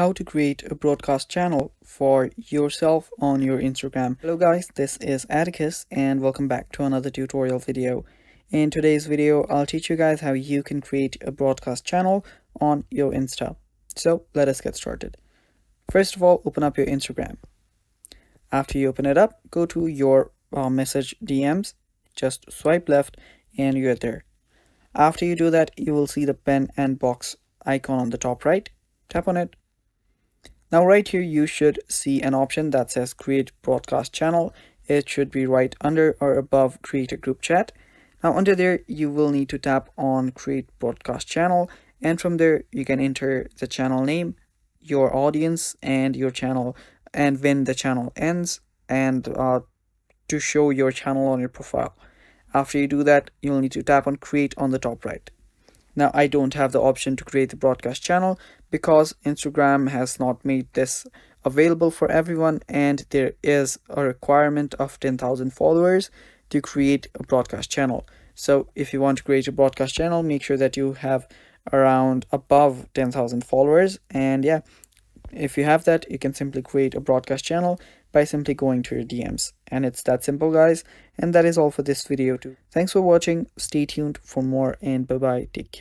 how to create a broadcast channel for yourself on your Instagram. Hello guys, this is Atticus and welcome back to another tutorial video. In today's video, I'll teach you guys how you can create a broadcast channel on your Insta. So let us get started. First of all, open up your Instagram. After you open it up, go to your message DMs, just swipe left and you're there. After you do that, you will see the pen and box icon on the top right. Tap on it. Now right here you should see an option that says create broadcast channel. It should be right under or above create a group chat. Now under there you will need to tap on create broadcast channel, and from there you can enter the channel name, your audience and your channel, and when the channel ends, and to show your channel on your profile. After you do that, you'll need to tap on create on the top right. Now I don't have the option to create the broadcast channel because Instagram has not made this available for everyone, and there is a requirement of 10,000 followers to create a broadcast channel. So if you want to create a broadcast channel, make sure that you have around above 10,000 followers, and yeah, if you have that, you can simply create a broadcast channel by simply going to your DMs. And it's that simple, guys. And that is all for this video too. Thanks for watching. Stay tuned for more, and bye bye. Take care.